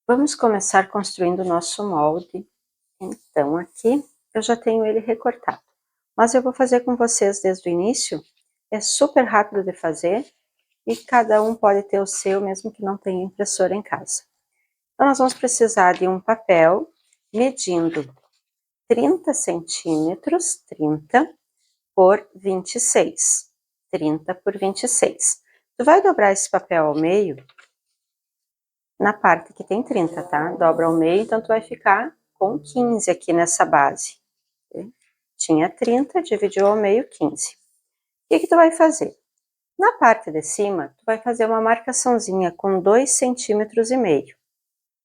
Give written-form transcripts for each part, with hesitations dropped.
Vamos começar construindo o nosso molde. Então, aqui eu já tenho ele recortado, mas eu vou fazer com vocês desde o início. É super rápido de fazer e cada um pode ter o seu, mesmo que não tenha impressora em casa. Então, nós vamos precisar de um papel medindo 30 centímetros, 30 por 26. 30 por 26. Tu vai dobrar esse papel ao meio na parte que tem 30, tá? Dobra ao meio, então tu vai ficar com 15 aqui nessa base. Tinha 30, dividiu ao meio, 15. O que tu vai fazer? Na parte de cima, tu vai fazer uma marcaçãozinha com 2,5 cm.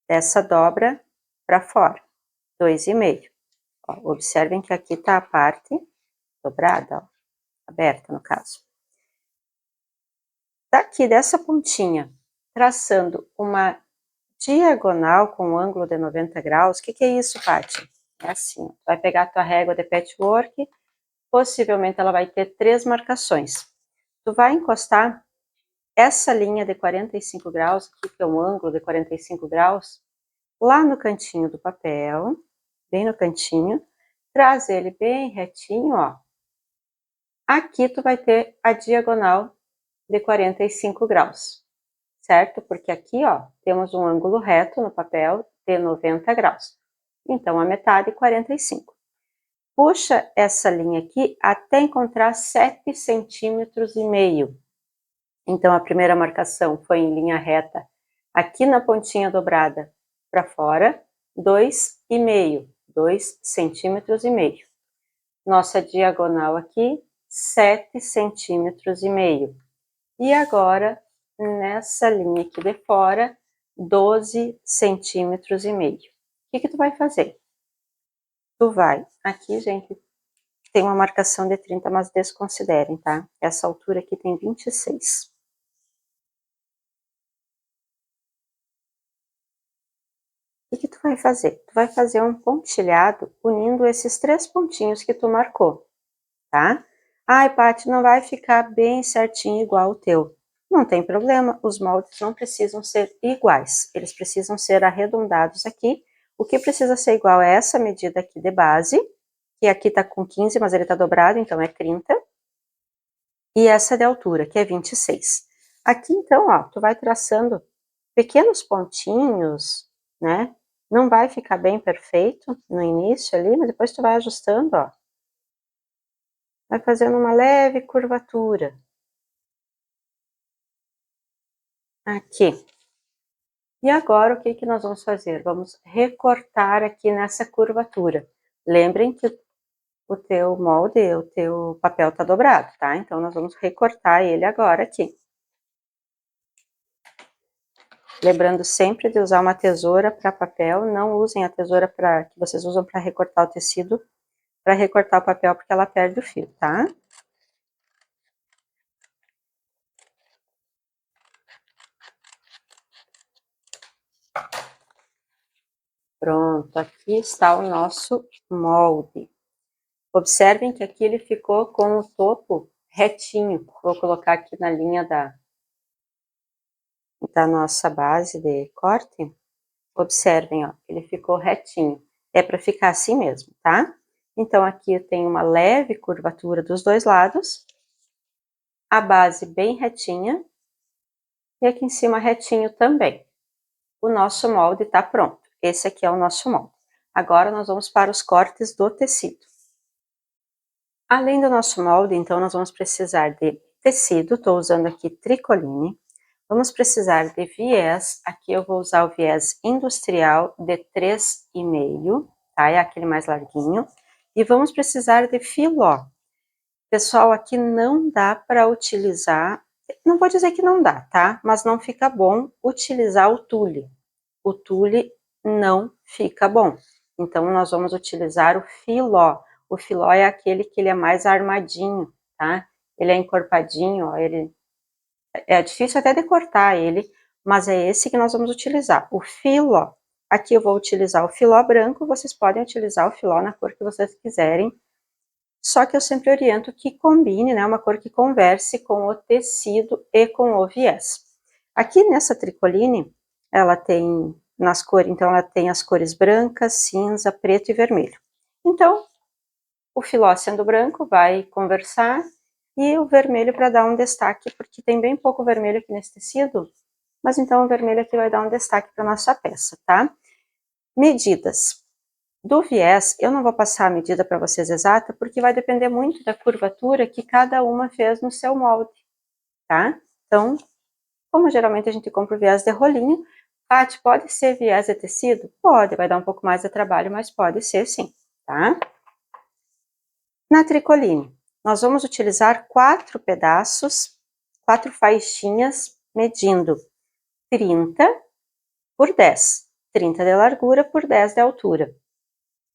Dessa dobra para fora, 2,5. Observem que aqui tá a parte dobrada, ó, aberta no caso. Daqui dessa pontinha, traçando uma diagonal com um ângulo de 90 graus, o que é isso, Paty? É assim, tu vai pegar a tua régua de patchwork, possivelmente ela vai ter 3 marcações. Tu vai encostar essa linha de 45 graus, aqui que é um ângulo de 45 graus, lá no cantinho do papel, bem no cantinho, traz ele bem retinho, ó. Aqui tu vai ter a diagonal de 45 graus, certo? Porque aqui, ó, temos um ângulo reto no papel de 90 graus. Então, a metade, 45. Puxa essa linha aqui até encontrar 7,5 centímetros. Então, a primeira marcação foi em linha reta, aqui na pontinha dobrada para fora, 2,5, 2,5 centímetros. Nossa diagonal aqui, 7,5 centímetros. E agora, nessa linha aqui de fora, 12,5 centímetros. O que tu vai fazer? Tu vai, aqui, gente, tem uma marcação de 30, mas desconsiderem, tá? Essa altura aqui tem 26. O que tu vai fazer? Tu vai fazer um pontilhado unindo esses 3 pontinhos que tu marcou, tá? Ai, Paty, não vai ficar bem certinho igual o teu. Não tem problema, os moldes não precisam ser iguais, eles precisam ser arredondados aqui. O que precisa ser igual é essa medida aqui de base, que aqui tá com 15, mas ele tá dobrado, então é 30. E essa de altura, que é 26. Aqui, então, ó, tu vai traçando pequenos pontinhos, né? Não vai ficar bem perfeito no início ali, mas depois tu vai ajustando, ó. Vai fazendo uma leve curvatura. Aqui. E agora, o que que nós vamos fazer? Vamos recortar aqui nessa curvatura. Lembrem que o teu molde, o teu papel tá dobrado, tá? Então, nós vamos recortar ele agora aqui. Lembrando sempre de usar uma tesoura para papel, não usem a tesoura que vocês usam para recortar o tecido, para recortar o papel, porque ela perde o fio, tá? Pronto, aqui está o nosso molde. Observem que aqui ele ficou com o topo retinho. Vou colocar aqui na linha da nossa base de corte. Observem, ó, ele ficou retinho. É para ficar assim mesmo, tá? Então, aqui eu tenho uma leve curvatura dos dois lados. A base bem retinha. E aqui em cima retinho também. O nosso molde está pronto. Esse aqui é o nosso molde. Agora, nós vamos para os cortes do tecido. Além do nosso molde, então, nós vamos precisar de tecido. Estou usando aqui tricoline. Vamos precisar de viés. Aqui eu vou usar o viés industrial de 3,5, tá? É aquele mais larguinho. E vamos precisar de filó. Pessoal, aqui não dá para utilizar, não vou dizer que não dá, tá? Mas não fica bom utilizar o tule. O tule não fica bom. Então, nós vamos utilizar o filó. O filó é aquele que ele é mais armadinho, tá? Ele é encorpadinho, ó, ele é difícil até de cortar ele, mas é esse que nós vamos utilizar, o filó. Aqui eu vou utilizar o filó branco, vocês podem utilizar o filó na cor que vocês quiserem, só que eu sempre oriento que combine, né, uma cor que converse com o tecido e com o viés. Aqui nessa tricoline, ela tem nas cores, então ela tem as cores branca, cinza, preto e vermelho. Então, o filó sendo branco vai conversar e o vermelho para dar um destaque, porque tem bem pouco vermelho aqui nesse tecido, mas então o vermelho aqui vai dar um destaque para nossa peça, tá? Medidas. Do viés, eu não vou passar a medida para vocês exata, porque vai depender muito da curvatura que cada uma fez no seu molde, tá? Então, como geralmente a gente compra o viés de rolinho, Paty, pode ser viés de tecido? Pode, vai dar um pouco mais de trabalho, mas pode ser sim, tá? Na tricoline, nós vamos utilizar 4 pedaços, 4 faixinhas, medindo 30 por 10, 30 de largura por 10 de altura.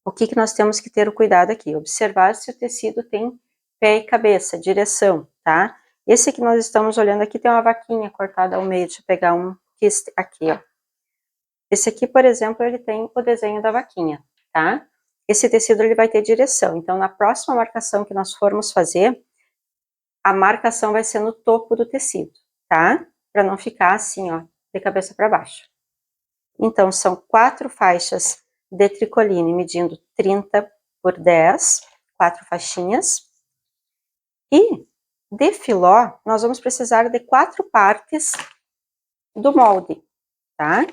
O que nós temos que ter o cuidado aqui? Observar se o tecido tem pé e cabeça, direção, tá? Esse que nós estamos olhando aqui tem uma vaquinha cortada ao meio, deixa eu pegar um aqui, ó. Esse aqui, por exemplo, ele tem o desenho da vaquinha, tá? Esse tecido ele vai ter direção, então na próxima marcação que nós formos fazer, a marcação vai ser no topo do tecido, tá? Para não ficar assim, ó, de cabeça para baixo. Então, são 4 faixas de tricoline medindo 30 por 10, 4 faixinhas. E de filó, nós vamos precisar de 4 partes do molde, tá?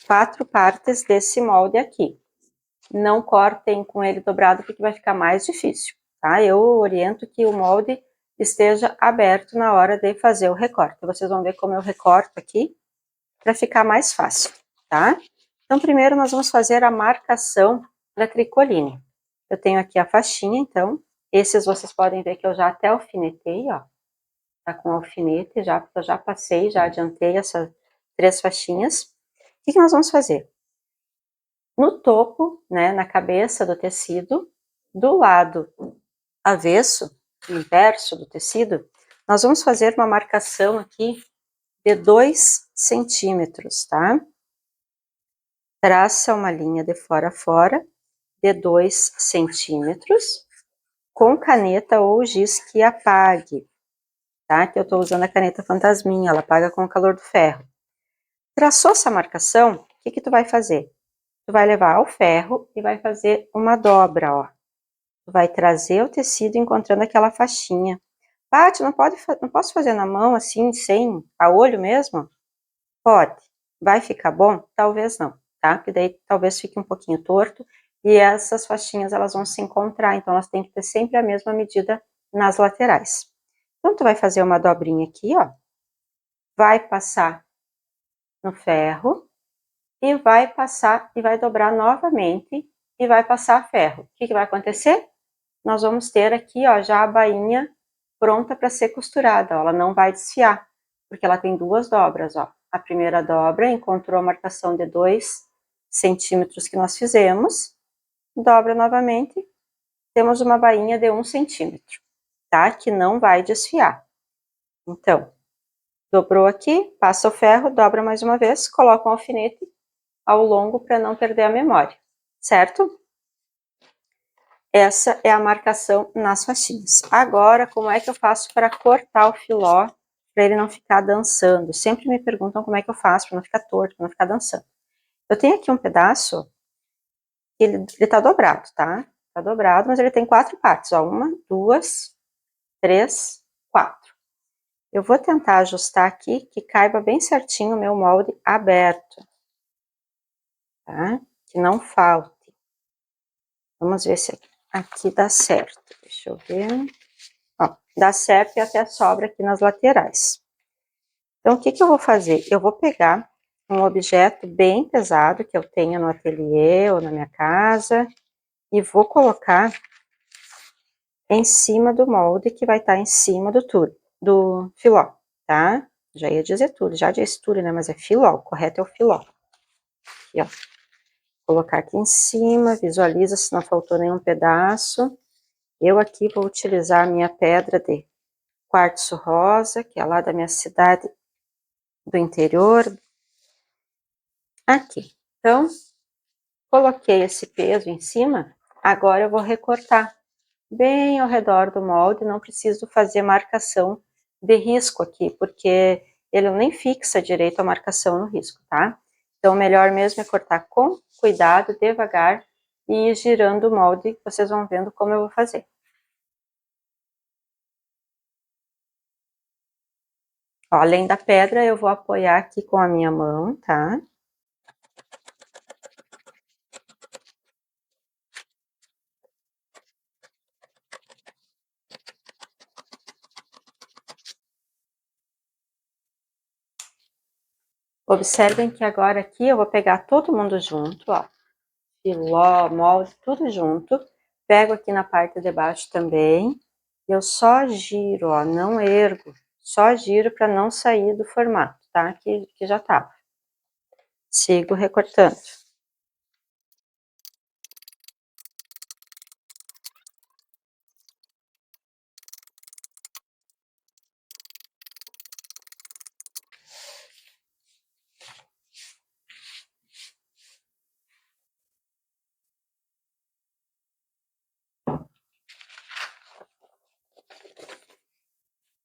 4 partes desse molde aqui. Não cortem com ele dobrado, porque vai ficar mais difícil, tá? Eu oriento que o molde esteja aberto na hora de fazer o recorte. Vocês vão ver como eu recorto aqui, para ficar mais fácil, tá? Então, primeiro nós vamos fazer a marcação da tricoline. Eu tenho aqui a faixinha, então, esses vocês podem ver que eu já até alfinetei, ó. Tá com alfinete já, porque eu já passei, já adiantei essas 3 faixinhas. O que nós vamos fazer? No topo, né, na cabeça do tecido, do lado avesso, inverso do tecido, nós vamos fazer uma marcação aqui de 2 centímetros, tá? Traça uma linha de fora a fora de 2 centímetros com caneta ou giz que apague, tá? Que eu tô usando a caneta fantasminha, ela apaga com o calor do ferro. Traçou essa marcação, o que tu vai fazer? Tu vai levar ao ferro e vai fazer uma dobra, ó. Tu vai trazer o tecido encontrando aquela faixinha. Paty, não posso fazer na mão assim, sem a olho mesmo? Pode. Vai ficar bom? Talvez não, tá? Porque daí talvez fique um pouquinho torto e essas faixinhas elas vão se encontrar, então elas têm que ter sempre a mesma medida nas laterais. Então tu vai fazer uma dobrinha aqui, ó. Vai passar no ferro e vai passar e vai dobrar novamente e vai passar ferro. O que vai acontecer? Nós vamos ter aqui, ó, já a bainha pronta para ser costurada, ó. Ela não vai desfiar, porque ela tem 2 dobras, ó. A primeira dobra encontrou a marcação de 2 centímetros que nós fizemos, dobra novamente, temos uma bainha de 1 centímetro, tá? Que não vai desfiar. Então, dobrou aqui, passa o ferro, dobra mais uma vez, coloca um alfinete ao longo para não perder a memória, certo? Essa é a marcação nas faixinhas. Agora, como é que eu faço para cortar o filó, para ele não ficar dançando? Sempre me perguntam como é que eu faço para não ficar torto, para não ficar dançando. Eu tenho aqui um pedaço, ele tá dobrado, tá? Tá dobrado, mas ele tem 4 partes, ó. 1, 2, 3, 4. Eu vou tentar ajustar aqui, que caiba bem certinho o meu molde aberto, tá? Que não falte. Vamos ver se aqui dá certo. Deixa eu ver. Ó, dá certo e até sobra aqui nas laterais. Então, o que eu vou fazer? Eu vou pegar um objeto bem pesado que eu tenha no ateliê ou na minha casa e vou colocar em cima do molde que vai estar em cima do filó, tá? Já ia dizer tudo, já disse tudo, né? Mas é filó, o correto é o filó. Aqui, ó. Vou colocar aqui em cima, visualiza se não faltou nenhum pedaço. Eu aqui vou utilizar a minha pedra de quartzo rosa, que é lá da minha cidade do interior. Aqui. Então, coloquei esse peso em cima, agora eu vou recortar bem ao redor do molde, não preciso fazer marcação de risco aqui, porque ele nem fixa direito a marcação no risco, tá? Então, o melhor mesmo é cortar com cuidado, devagar, e ir girando o molde, vocês vão vendo como eu vou fazer. Ó, além da pedra, eu vou apoiar aqui com a minha mão, tá? Observem que agora aqui eu vou pegar todo mundo junto, ó. Filó, molde, tudo junto. Pego aqui na parte de baixo também. Eu só giro, ó, não ergo. Só giro para não sair do formato, tá? Que já tava. Sigo recortando.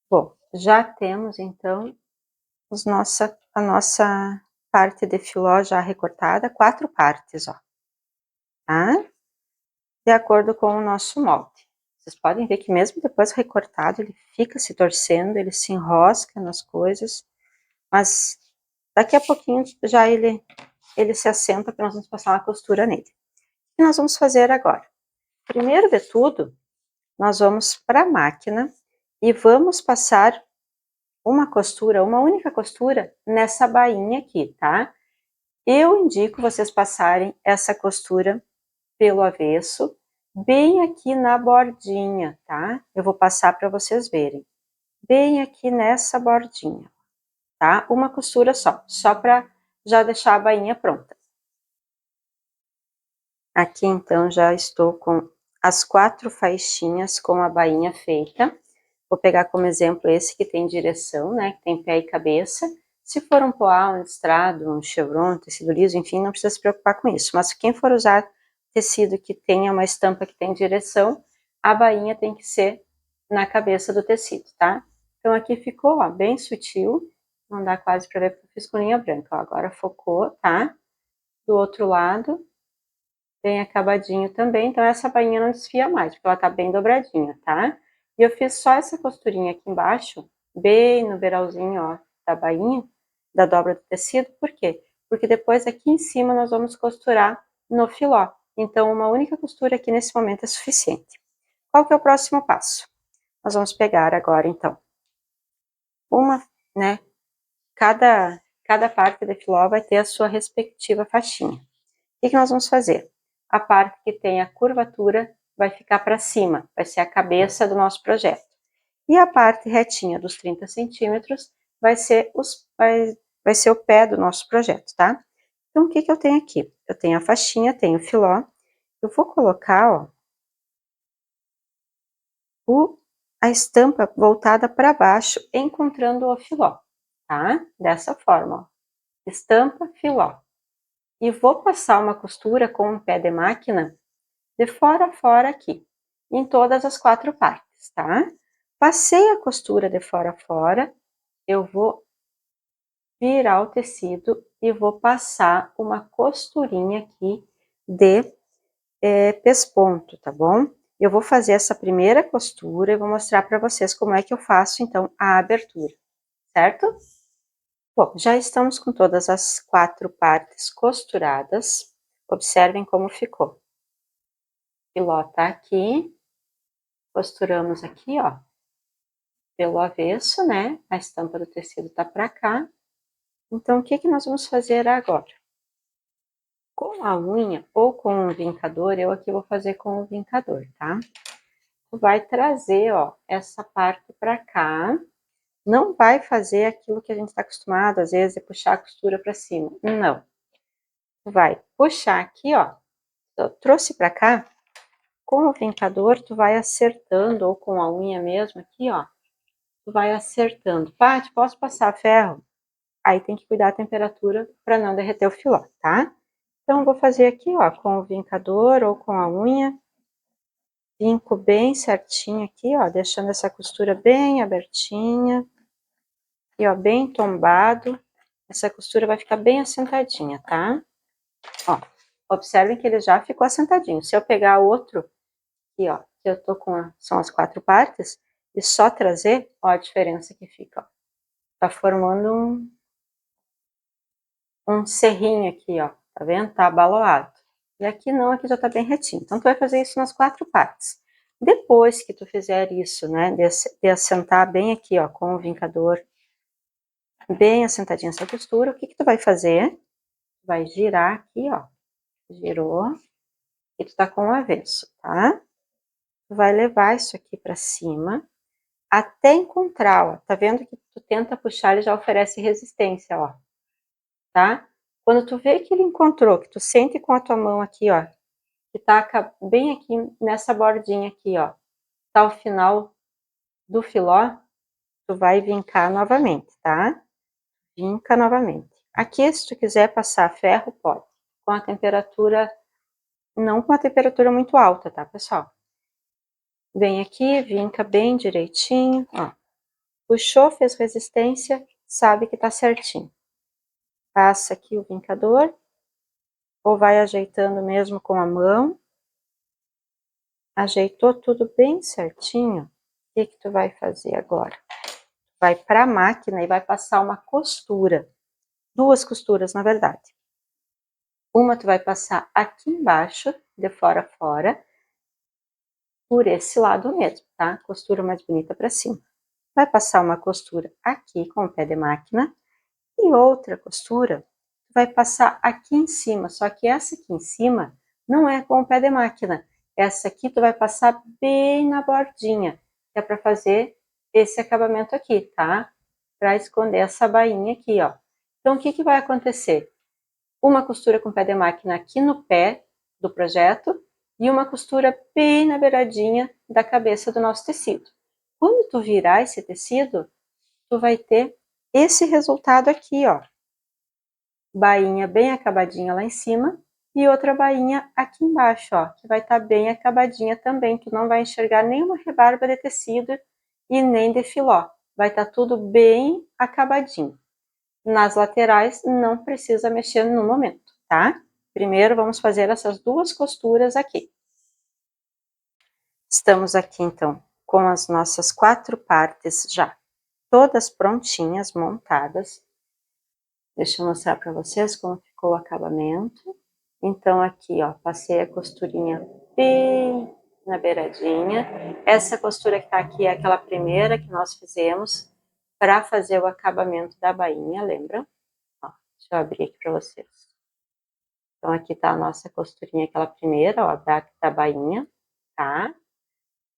Bom, já temos então a nossa parte de filó já recortada, 4 partes, ó, tá? De acordo com o nosso molde. Vocês podem ver que mesmo depois recortado, ele fica se torcendo, ele se enrosca nas coisas, mas daqui a pouquinho já ele se assenta para nós vamos passar uma costura nele. O que nós vamos fazer agora? Primeiro de tudo, nós vamos para a máquina e vamos passar uma costura, uma única costura nessa bainha aqui, tá? Eu indico vocês passarem essa costura pelo avesso, bem aqui na bordinha, tá? Eu vou passar para vocês verem. Bem aqui nessa bordinha, tá? Uma costura só para já deixar a bainha pronta. Aqui então já estou com as 4 faixinhas com a bainha feita. Vou pegar como exemplo esse que tem direção, né, que tem pé e cabeça. Se for um poá, um listrado, um chevron, um tecido liso, enfim, não precisa se preocupar com isso. Mas quem for usar tecido que tenha uma estampa que tem direção, a bainha tem que ser na cabeça do tecido, tá? Então aqui ficou, ó, bem sutil, não dá quase para ver porque eu fiz com linha branca, ó, agora focou, tá? Do outro lado, bem acabadinho também, então essa bainha não desfia mais, porque ela tá bem dobradinha, tá? E eu fiz só essa costurinha aqui embaixo, bem no beiralzinho, ó, da bainha, da dobra do tecido, por quê? Porque depois aqui em cima nós vamos costurar no filó, então uma única costura aqui nesse momento é suficiente. Qual que é o próximo passo? Nós vamos pegar agora, então, né, cada parte de filó vai ter a sua respectiva faixinha. O que nós vamos fazer? A parte que tem a curvatura vai ficar para cima, vai ser a cabeça do nosso projeto. E a parte retinha dos 30 centímetros vai ser, vai ser o pé do nosso projeto, tá? Então, o que eu tenho aqui? Eu tenho a faixinha, tenho o filó. Eu vou colocar, ó, a estampa voltada para baixo, encontrando o filó, tá? Dessa forma, ó. Estampa, filó. E vou passar uma costura com um pé de máquina de fora a fora aqui, em todas as 4 partes, tá? Passei a costura de fora a fora, eu vou virar o tecido e vou passar uma costurinha aqui de pesponto, tá bom? Eu vou fazer essa primeira costura e vou mostrar para vocês como é que eu faço, então, a abertura, certo? Bom, já estamos com todas as 4 partes costuradas. Observem como ficou. O filó tá aqui, costuramos aqui, ó, pelo avesso, né? A estampa do tecido tá para cá. Então, o que que nós vamos fazer agora? Com a unha ou com o vincador, eu aqui vou fazer com o vincador, tá? Tu vai trazer, ó, essa parte para cá. Não vai fazer aquilo que a gente está acostumado, às vezes, é puxar a costura para cima. Não. Tu vai puxar aqui, ó. Eu trouxe para cá. Com o vincador, tu vai acertando, ou com a unha mesmo aqui, ó. Tu vai acertando. Paty, posso passar ferro? Aí tem que cuidar a temperatura para não derreter o filó, tá? Então, vou fazer aqui, ó, com o vincador ou com a unha. Vinco bem certinho aqui, ó, deixando essa costura bem abertinha. E, ó, bem tombado. essa costura vai ficar bem assentadinha, tá? Ó, observem que ele já ficou assentadinho. Se eu pegar outro, aqui, ó, que eu tô com, são as 4 partes, e só trazer, ó a diferença que fica, ó. Tá formando um serrinho aqui, ó, tá vendo? Tá abaloado. E aqui não, aqui já tá bem retinho. Então, tu vai fazer isso nas 4 partes. Depois que tu fizer isso, né, de assentar bem aqui, ó, com o vincador, bem assentadinha essa costura, o que que tu vai fazer? Vai girar aqui, ó, girou, e tu tá com o avesso, tá? Tu vai levar isso aqui pra cima, até encontrar, ó, tá vendo que tu tenta puxar, ele já oferece resistência, ó, tá? Quando tu vê que ele encontrou, que tu sente com a tua mão aqui, ó, que tá bem aqui nessa bordinha aqui, ó, tá o final do filó, tu vai vincar novamente, tá? Vinca novamente. Aqui, se tu quiser passar ferro, pode. Com a temperatura, não com a temperatura muito alta, tá, pessoal? Vem aqui, vinca bem direitinho, ó. Puxou, fez resistência, sabe que tá certinho. Passa aqui o vincador, ou vai ajeitando mesmo com a mão. Ajeitou tudo bem certinho, o que que tu vai fazer agora? Vai para a máquina e vai passar uma costura, 2 costuras na verdade. Uma tu vai passar aqui embaixo, de fora a fora, por esse lado mesmo, tá? Costura mais bonita para cima. Vai passar uma costura aqui com o pé de máquina e outra costura tu vai passar aqui em cima, só que essa aqui em cima não é com o pé de máquina. Essa aqui tu vai passar bem na bordinha, que é para fazer esse acabamento aqui, tá? Para esconder essa bainha aqui, ó. Então, o que que vai acontecer? Uma costura com pé de máquina aqui no pé do projeto e uma costura bem na beiradinha da cabeça do nosso tecido. Quando tu virar esse tecido, tu vai ter esse resultado aqui, ó. Bainha bem acabadinha lá em cima e outra bainha aqui embaixo, ó, que vai estar bem acabadinha também. Tu não vai enxergar nenhuma rebarba de tecido e nem de filó. Vai estar tudo bem acabadinho. Nas laterais não precisa mexer no momento, tá? Primeiro vamos fazer essas 2 costuras aqui. Estamos aqui então com as nossas 4 partes já todas prontinhas, montadas. Deixa eu mostrar para vocês como ficou o acabamento. Então aqui, ó, passei a costurinha bem na beiradinha. Essa costura que tá aqui é aquela primeira que nós fizemos para fazer o acabamento da bainha, lembram? Ó, deixa eu abrir aqui para vocês. Então aqui tá a nossa costurinha, aquela primeira, ó, da bainha, tá?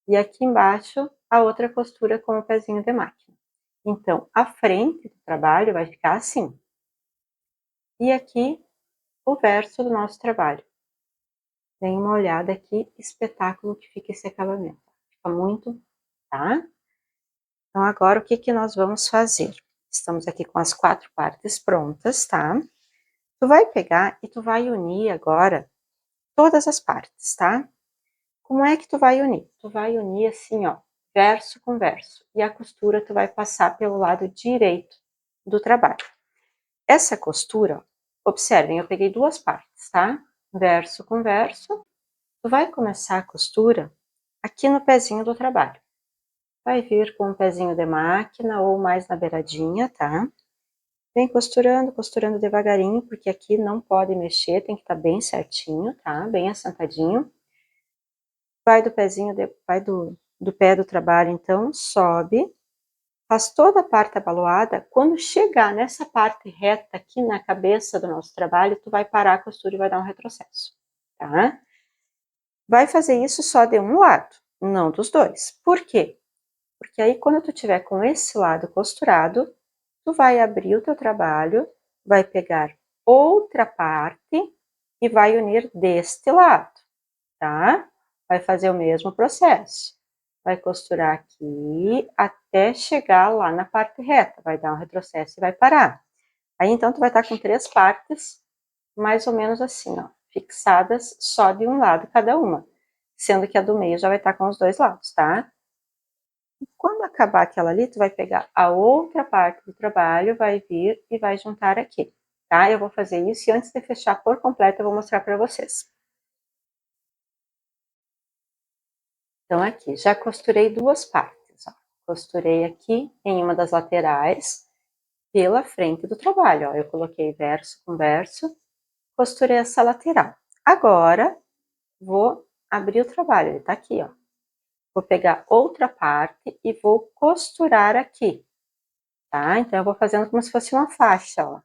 E aqui embaixo a outra costura com o pezinho de máquina. Então a frente do trabalho vai ficar assim. E aqui o verso do nosso trabalho. Dêem uma olhada aqui, espetáculo que fica esse acabamento. Fica muito, tá? Então agora o que que nós vamos fazer? Estamos aqui com as 4 partes prontas, tá? Tu vai pegar e tu vai unir agora todas as partes, tá? Como é que tu vai unir? Tu vai unir assim, ó, verso com verso. E a costura tu vai passar pelo lado direito do trabalho. Essa costura, ó, observem, eu peguei 2 partes, tá? Verso com verso. Tu vai começar a costura aqui no pezinho do trabalho. Vai vir com um pezinho de máquina ou mais na beiradinha, tá? Vem costurando, costurando devagarinho, porque aqui não pode mexer, tem que estar bem certinho, tá? Bem assentadinho. Vai do pezinho, vai do pé do trabalho, então, sobe, faz toda a parte abaloada. Quando chegar nessa parte reta aqui na cabeça do nosso trabalho, tu vai parar a costura e vai dar um retrocesso, tá? Vai fazer isso só de um lado, não dos dois. Por quê? Porque aí quando tu tiver com esse lado costurado, tu vai abrir o teu trabalho, vai pegar outra parte e vai unir deste lado, tá? Vai fazer o mesmo processo. Vai costurar aqui até chegar lá na parte reta, vai dar um retrocesso e vai parar. Aí então tu vai estar com 3 partes, mais ou menos assim, ó, fixadas só de um lado cada uma, sendo que a do meio já vai estar com os 2 lados, tá? Quando acabar aquela ali, tu vai pegar a outra parte do trabalho, vai vir e vai juntar aqui, tá? Eu vou fazer isso e antes de fechar por completo, eu vou mostrar para vocês. Então, aqui, já costurei duas partes, ó. Costurei aqui em uma das laterais, pela frente do trabalho, ó. Eu coloquei verso com verso, costurei essa lateral. Agora, vou abrir o trabalho, ele tá aqui, ó. Vou pegar outra parte e vou costurar aqui, tá? Então, eu vou fazendo como se fosse uma faixa, ó.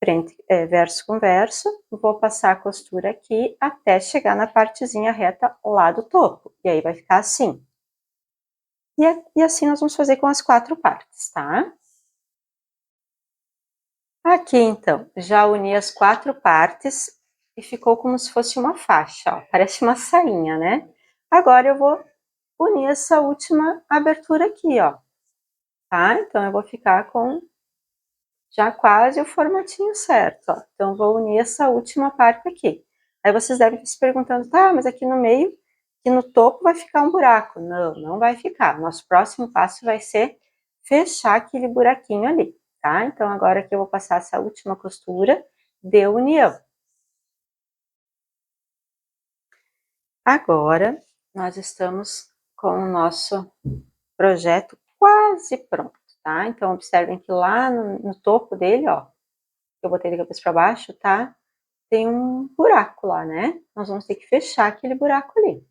Frente, verso com verso, vou passar a costura aqui até chegar na partezinha reta lá do topo. E aí vai ficar assim. E assim nós vamos fazer com as 4 partes, tá? Aqui, então, já uni as 4 partes e ficou como se fosse uma faixa, ó. Parece uma sainha, né? Agora eu vou unir essa última abertura aqui, ó. Tá? Então, eu vou ficar com já quase o formatinho certo, ó. Então, vou unir essa última parte aqui. Aí vocês devem estar se perguntando, tá, mas aqui no meio, aqui no topo vai ficar um buraco. Não, não vai ficar. Nosso próximo passo vai ser fechar aquele buraquinho ali, tá? Então, agora aqui eu vou passar essa última costura de união. Agora, nós estamos com o nosso projeto quase pronto, tá? Então, observem que lá no topo dele, ó, eu botei de cabeça para baixo, tá? Tem um buraco lá, né? Nós vamos ter que fechar aquele buraco ali.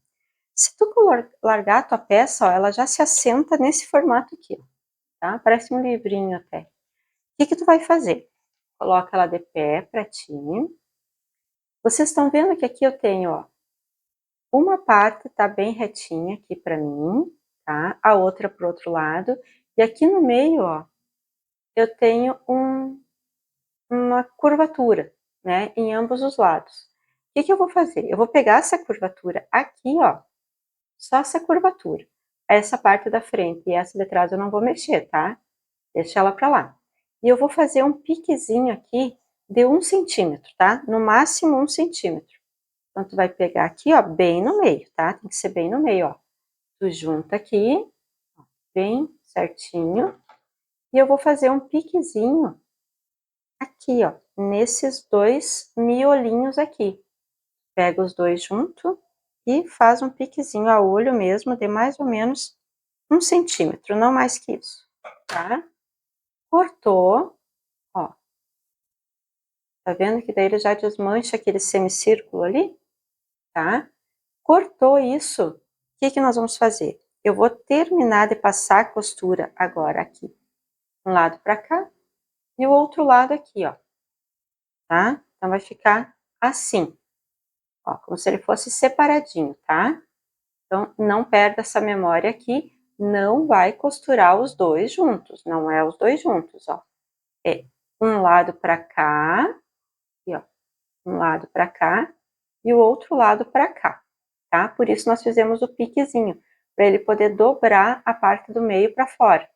Se tu largar a tua peça, ó, ela já se assenta nesse formato aqui, tá? Parece um livrinho até. O que que tu vai fazer? Coloca ela de pé pra ti. Vocês estão vendo que aqui eu tenho, ó, uma parte tá bem retinha aqui pra mim, tá? A outra pro outro lado. E aqui no meio, ó, eu tenho uma curvatura, né? Em ambos os lados. O que que eu vou fazer? Eu vou pegar essa curvatura aqui, ó, só essa curvatura. Essa parte da frente e essa de trás eu não vou mexer, tá? Deixa ela pra lá. E eu vou fazer um piquezinho aqui de 1 centímetro, tá? No máximo 1 centímetro. Então, tu vai pegar aqui, ó, bem no meio, tá? Tem que ser bem no meio, ó. Tu junta aqui, bem certinho. E eu vou fazer um piquezinho aqui, ó, nesses dois miolinhos aqui. Pega os dois junto e faz um piquezinho a olho mesmo de mais ou menos 1 centímetro, não mais que isso, tá? Cortou, ó. Tá vendo que daí ele já desmancha aquele semicírculo ali, tá? Cortou isso, o que que nós vamos fazer? Eu vou terminar de passar a costura agora aqui, um lado pra cá e o outro lado aqui, ó, tá? Então vai ficar assim, ó, como se ele fosse separadinho, tá? Então, não perda essa memória aqui, não vai costurar os dois juntos, não é os dois juntos, ó. É um lado pra cá, e ó, um lado pra cá e o outro lado pra cá, tá? Por isso nós fizemos o piquezinho, para ele poder dobrar a parte do meio pra fora.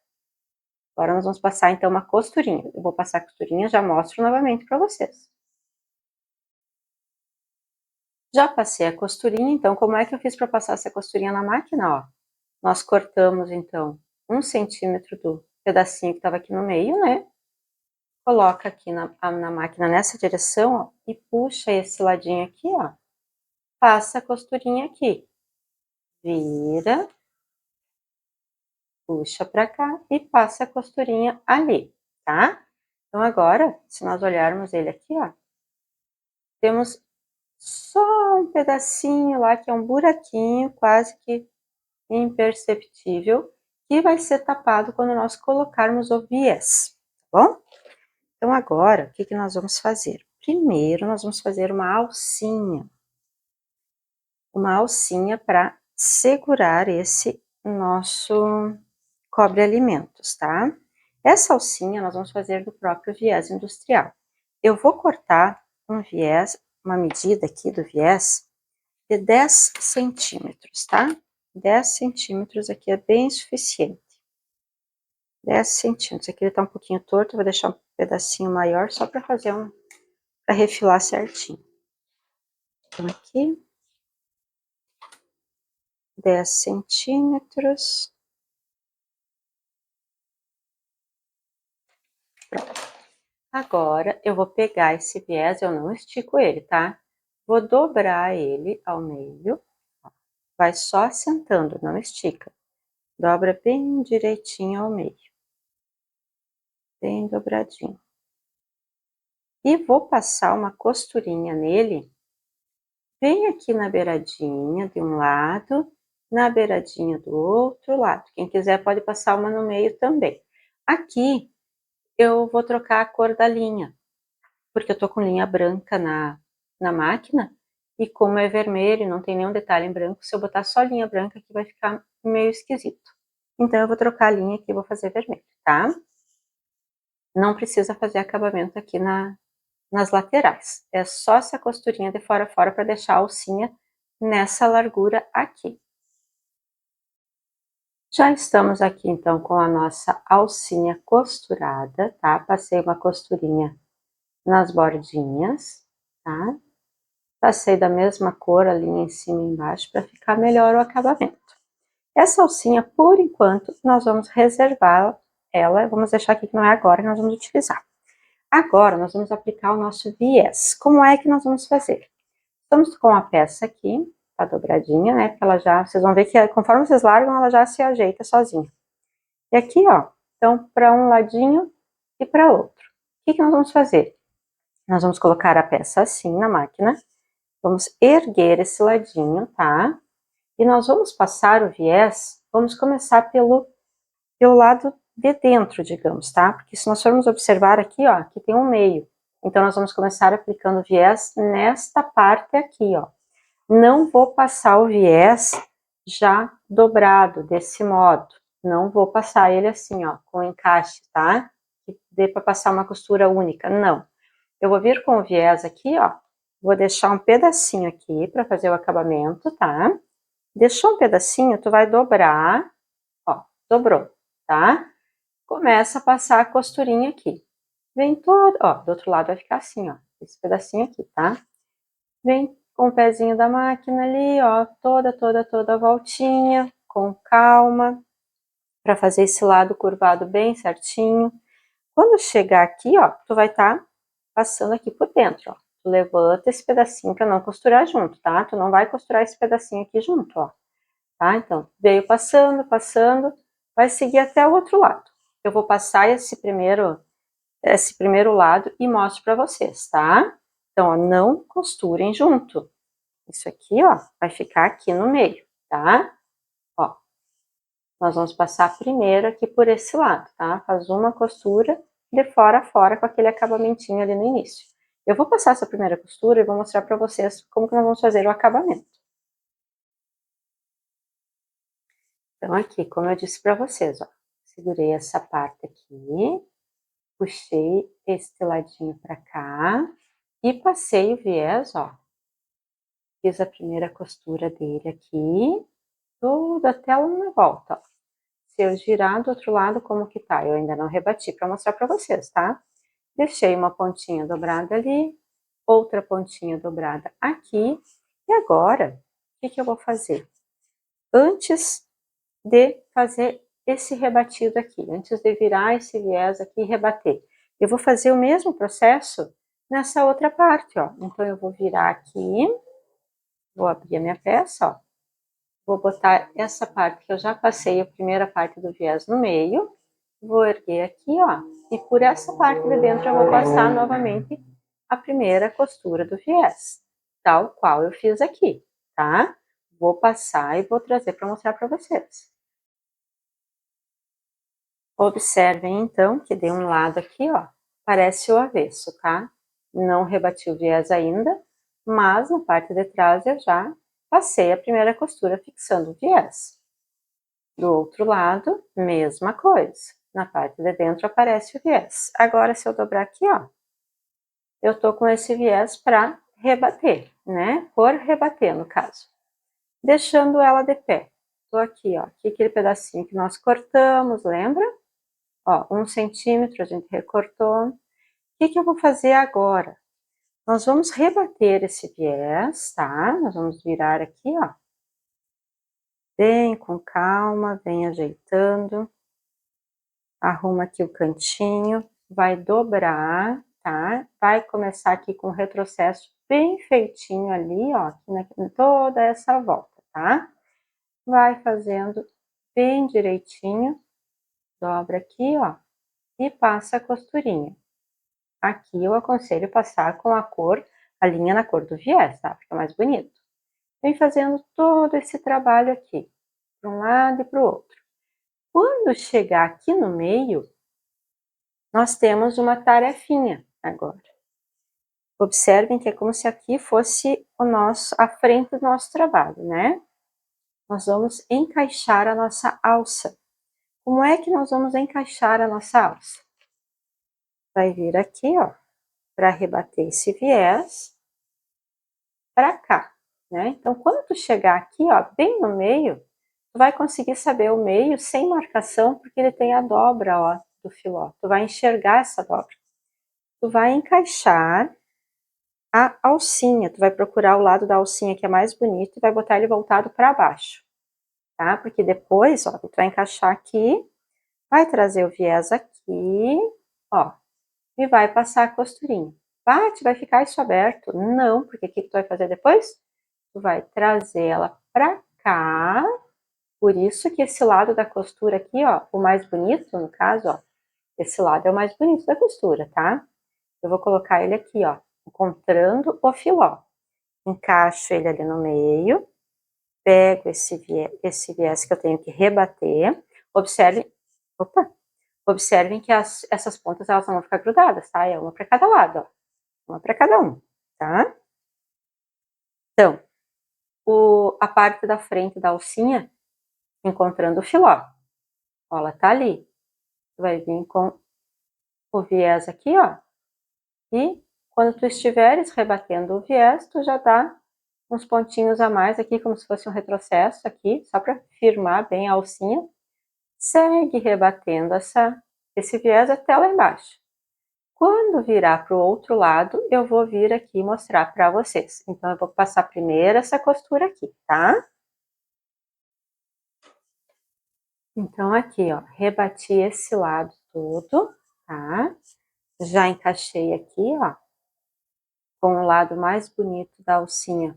Agora nós vamos passar então uma costurinha. Eu vou passar a costurinha, já mostro novamente pra vocês. Já passei a costurinha, então como é que eu fiz para passar essa costurinha na máquina, ó? Nós cortamos então 1 centímetro do pedacinho que estava aqui no meio, né? Coloca aqui na máquina nessa direção, ó, e puxa esse ladinho aqui, ó. Passa a costurinha aqui. Vira, puxa pra cá e passa a costurinha ali, tá? Então agora, se nós olharmos ele aqui, ó, temos só um pedacinho lá que é um buraquinho quase que imperceptível, que vai ser tapado quando nós colocarmos o viés, tá bom? Então agora, o que que nós vamos fazer? Primeiro nós vamos fazer uma alcinha para segurar esse nosso cobre-alimentos, tá? Essa alcinha nós vamos fazer do próprio viés industrial. Eu vou cortar um viés, uma medida aqui do viés de 10 centímetros, tá? 10 centímetros aqui é bem suficiente. 10 centímetros. Aqui ele tá um pouquinho torto, eu vou deixar um pedacinho maior só para fazer para refilar certinho. Então aqui. 10 centímetros. Pronto. Agora, eu vou pegar esse viés, eu não estico ele, tá? Vou dobrar ele ao meio. Vai só assentando, não estica. Dobra bem direitinho ao meio. Bem dobradinho. E vou passar uma costurinha nele. Bem aqui na beiradinha de um lado, na beiradinha do outro lado. Quem quiser pode passar uma no meio também. Aqui, eu vou trocar a cor da linha. Porque eu tô com linha branca na máquina. E como é vermelho e não tem nenhum detalhe em branco, se eu botar só linha branca aqui vai ficar meio esquisito. Então eu vou trocar a linha aqui e vou fazer vermelho, tá? Não precisa fazer acabamento aqui nas laterais. É só essa costurinha de fora a fora para deixar a alcinha nessa largura aqui. Já estamos aqui então com a nossa alcinha costurada, tá? Passei uma costurinha nas bordinhas, tá? Passei da mesma cor a linha em cima e embaixo para ficar melhor o acabamento. Essa alcinha, por enquanto, nós vamos reservar ela, vamos deixar aqui que não é agora que nós vamos utilizar. Agora, nós vamos aplicar o nosso viés. Como é que nós vamos fazer? Estamos com a peça aqui, tá dobradinha, né? Porque ela já, vocês vão ver que conforme vocês largam, ela já se ajeita sozinha. E aqui, ó, então, para um ladinho e para outro. O que nós vamos fazer? Nós vamos colocar a peça assim na máquina, vamos erguer esse ladinho, tá? E nós vamos passar o viés, vamos começar pelo lado de dentro, digamos, tá? Porque se nós formos observar aqui, ó, aqui tem um meio. Então, nós vamos começar aplicando o viés nesta parte aqui, ó. Não vou passar o viés já dobrado, desse modo. Não vou passar ele assim, ó, com encaixe, tá? Que dê para passar uma costura única, não. Eu vou vir com o viés aqui, ó. Vou deixar um pedacinho aqui para fazer o acabamento, tá? Deixou um pedacinho, tu vai dobrar, ó, dobrou, tá? Começa a passar a costurinha aqui. Vem todo, ó, do outro lado vai ficar assim, ó, esse pedacinho aqui, tá? Vem com o pezinho da máquina ali, ó, toda a voltinha, com calma, para fazer esse lado curvado bem certinho. Quando chegar aqui, ó, tu vai estar passando aqui por dentro, ó. Tu levanta esse pedacinho para não costurar junto, tá? Tu não vai costurar esse pedacinho aqui junto, ó. Tá? Então, veio passando, vai seguir até o outro lado. Eu vou passar esse primeiro lado e mostro para vocês, tá? Então, ó, não costurem junto. Isso aqui, ó, vai ficar aqui no meio, tá? Ó, nós vamos passar primeiro aqui por esse lado, tá? Faz uma costura de fora a fora com aquele acabamentinho ali no início. Eu vou passar essa primeira costura e vou mostrar para vocês como que nós vamos fazer o acabamento. Então, aqui, como eu disse para vocês, ó, segurei essa parte aqui, puxei este ladinho para cá e passei o viés, ó. Fiz a primeira costura dele aqui, tudo até lá na volta, ó. Se eu girar do outro lado, como que tá? Eu ainda não rebati para mostrar para vocês, tá? Deixei uma pontinha dobrada ali, outra pontinha dobrada aqui. E agora, o que eu vou fazer? Antes de fazer esse rebatido aqui, antes de virar esse viés aqui e rebater, eu vou fazer o mesmo processo nessa outra parte, ó. Então, eu vou virar aqui, vou abrir a minha peça, ó. Vou botar essa parte que eu já passei a primeira parte do viés no meio, vou erguer aqui, ó, e por essa parte de dentro eu vou passar novamente a primeira costura do viés, tal qual eu fiz aqui, tá? Vou passar e vou trazer para mostrar para vocês. Observem então que de um lado aqui, ó, parece o avesso, tá? Não rebati o viés ainda, mas na parte de trás eu já passei a primeira costura fixando o viés. Do outro lado, mesma coisa. Na parte de dentro aparece o viés. Agora, se eu dobrar aqui, ó, eu tô com esse viés para rebater, né? Por rebater, no caso. Deixando ela de pé. Tô aqui, ó, aqui aquele pedacinho que nós cortamos, lembra? Ó, 1 centímetro a gente recortou. O que eu vou fazer agora? Nós vamos rebater esse viés, tá? Nós vamos virar aqui, ó. Bem com calma, vem ajeitando. Arruma aqui o cantinho, vai dobrar, tá? Vai começar aqui com o retrocesso bem feitinho ali, ó, em toda essa volta, tá? Vai fazendo bem direitinho, dobra aqui, ó, e passa a costurinha. Aqui eu aconselho passar com a linha na cor do viés, tá? Fica mais bonito. Vem fazendo todo esse trabalho aqui, para um lado e para o outro. Quando chegar aqui no meio, nós temos uma tarefinha agora. Observem que é como se aqui fosse a frente do nosso trabalho, né? Nós vamos encaixar a nossa alça. Como é que nós vamos encaixar a nossa alça? Vai vir aqui, ó, para rebater esse viés para cá, né? Então, quando tu chegar aqui, ó, bem no meio, tu vai conseguir saber o meio sem marcação, porque ele tem a dobra, ó, do filó. Tu vai enxergar essa dobra. Tu vai encaixar a alcinha, tu vai procurar o lado da alcinha que é mais bonito e vai botar ele voltado para baixo, tá? Porque depois, ó, tu vai encaixar aqui, vai trazer o viés aqui, ó, e vai passar a costurinha. Bate, vai ficar isso aberto? Não, porque o que tu vai fazer depois? Tu vai trazer ela para cá, por isso que esse lado da costura aqui, ó, o mais bonito, no caso, ó, esse lado é o mais bonito da costura, tá? Eu vou colocar ele aqui, ó, encontrando o filó. Encaixo ele ali no meio, pego esse viés que eu tenho que rebater. Observem que essas pontas elas não vão ficar grudadas, tá? É uma para cada lado, ó. Uma para cada um, tá? Então, a parte da frente da alcinha, encontrando o filó. Ó, ela tá ali. Vai vir com o viés aqui, ó. E quando tu estiveres rebatendo o viés, tu já dá uns pontinhos a mais aqui, como se fosse um retrocesso aqui, só para firmar bem a alcinha. Segue rebatendo esse viés até lá embaixo. Quando virar para o outro lado, eu vou vir aqui mostrar para vocês. Então, eu vou passar primeiro essa costura aqui, tá? Então, aqui, ó, rebati esse lado todo, tá? Já encaixei aqui, ó, com o lado mais bonito da alcinha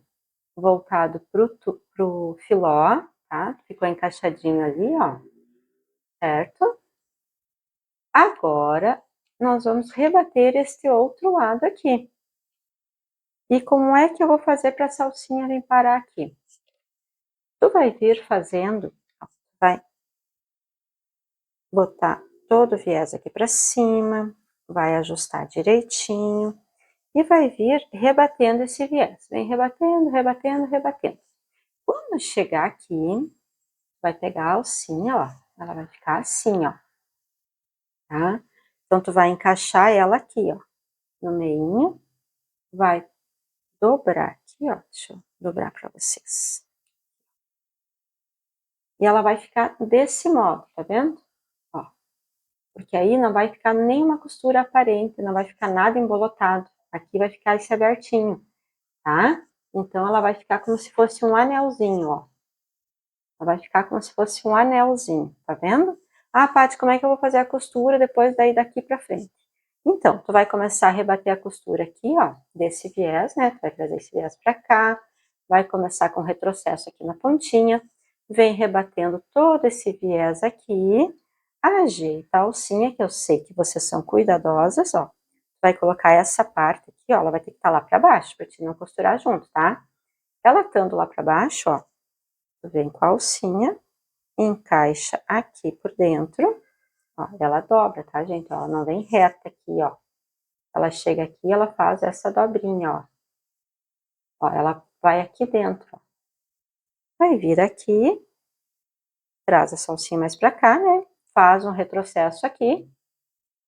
voltado pro filó, tá? Ficou encaixadinho ali, ó, certo? Agora, nós vamos rebater este outro lado aqui. E como é que eu vou fazer para a salsinha vir parar aqui? Tu vai vir fazendo, ó, vai botar todo o viés aqui para cima, vai ajustar direitinho e vai vir rebatendo esse viés. Vem rebatendo, rebatendo, rebatendo. Quando chegar aqui, vai pegar a alcinha, ó, ela vai ficar assim, ó, tá? Então, tu vai encaixar ela aqui, ó, no meinho, vai dobrar aqui, ó, deixa eu dobrar para vocês. E ela vai ficar desse modo, tá vendo? Ó, porque aí não vai ficar nenhuma costura aparente, não vai ficar nada embolotado. Aqui vai ficar esse abertinho, tá? Então, ela vai ficar como se fosse um anelzinho, ó. Ela vai ficar como se fosse um anelzinho, tá vendo? Ah, Paty, como é que eu vou fazer a costura depois daqui pra frente? Então, tu vai começar a rebater a costura aqui, ó, desse viés, né? Tu vai trazer esse viés pra cá, vai começar com retrocesso aqui na pontinha, vem rebatendo todo esse viés aqui, ajeita a alcinha, que eu sei que vocês são cuidadosas, ó. Vai colocar essa parte aqui, ó, ela vai ter que estar lá pra baixo, pra te não costurar junto, tá? Ela estando lá pra baixo, ó, tu vem com a alcinha, encaixa aqui por dentro, ó, ela dobra, tá, gente? Ó, ela não vem reta aqui, ó. Ela chega aqui e ela faz essa dobrinha, ó. Ó, ela vai aqui dentro, ó. Vai vir aqui, traz a salsinha mais pra cá, né? Faz um retrocesso aqui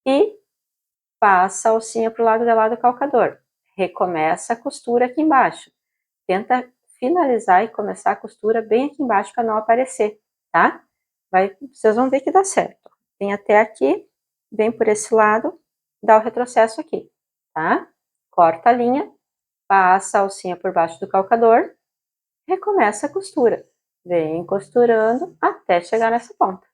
e passa a alcinha pro lado de lá do calcador. Recomeça a costura aqui embaixo. Tenta finalizar e começar a costura bem aqui embaixo para não aparecer, tá? Vocês vão ver que dá certo. Vem até aqui, vem por esse lado, dá o retrocesso aqui, tá? Corta a linha, passa a alcinha por baixo do calcador, recomeça a costura. Vem costurando até chegar nessa ponta.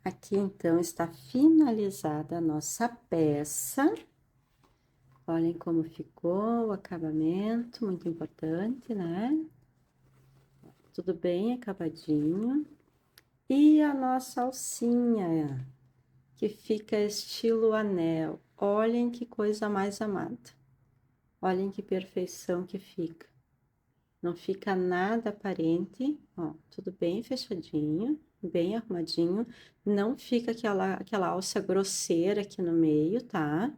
Aqui, então, está finalizada a nossa peça. Olhem como ficou o acabamento, muito importante, né? Tudo bem acabadinho. E a nossa alcinha, que fica estilo anel. Olhem que coisa mais amada. Olhem que perfeição que fica. Não fica nada aparente, ó, tudo bem fechadinho, bem arrumadinho. Não fica aquela alça grosseira aqui no meio, tá?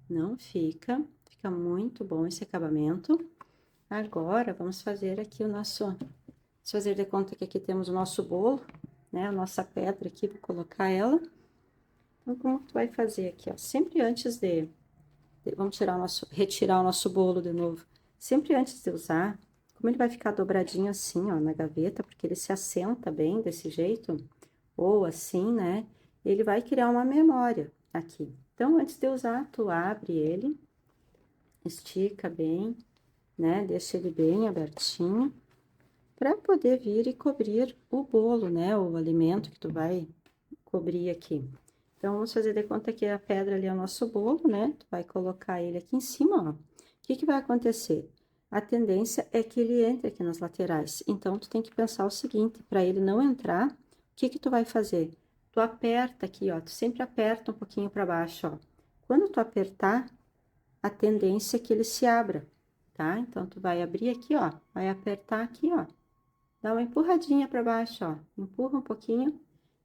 Não fica, fica muito bom esse acabamento. Agora, vamos fazer aqui o nosso, vamos fazer de conta que aqui temos o nosso bolo, né? A nossa pedra aqui, vou colocar ela. Então, como tu vai fazer aqui, ó? Sempre antes vamos retirar o nosso bolo de novo. Sempre antes de usar, como ele vai ficar dobradinho assim, ó, na gaveta, porque ele se assenta bem desse jeito, ou assim, né? Ele vai criar uma memória aqui. Então, antes de usar, tu abre ele, estica bem, né? Deixa ele bem abertinho, para poder vir e cobrir o bolo, né? O alimento que tu vai cobrir aqui. Então, vamos fazer de conta que a pedra ali é o nosso bolo, né? Tu vai colocar ele aqui em cima, ó. O que que vai acontecer? A tendência é que ele entre aqui nas laterais. Então, tu tem que pensar o seguinte, para ele não entrar, o que que tu vai fazer? Tu aperta aqui, ó, tu sempre aperta um pouquinho para baixo, ó. Quando tu apertar, a tendência é que ele se abra, tá? Então, tu vai abrir aqui, ó, vai apertar aqui, ó. Dá uma empurradinha para baixo, ó. Empurra um pouquinho,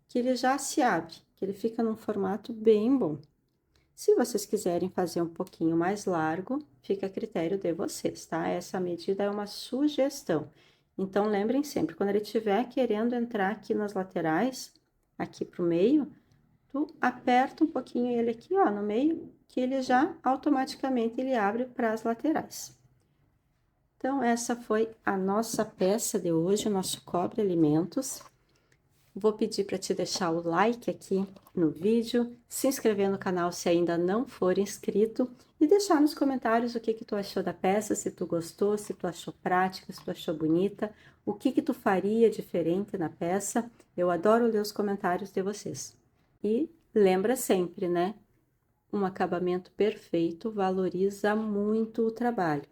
que ele já se abre, que ele fica num formato bem bom. Se vocês quiserem fazer um pouquinho mais largo, fica a critério de vocês, tá? Essa medida é uma sugestão. Então, lembrem sempre, quando ele estiver querendo entrar aqui nas laterais, aqui pro meio, tu aperta um pouquinho ele aqui, ó, no meio, que ele já automaticamente ele abre para as laterais. Então, essa foi a nossa peça de hoje, o nosso cobre alimentos. Vou pedir para te deixar o like aqui no vídeo, se inscrever no canal se ainda não for inscrito e deixar nos comentários o que que tu achou da peça, se tu gostou, se tu achou prática, se tu achou bonita, o que que tu faria diferente na peça. Eu adoro ler os comentários de vocês. E lembra sempre, né? Um acabamento perfeito valoriza muito o trabalho.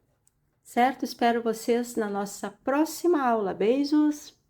Certo? Espero vocês na nossa próxima aula. Beijos!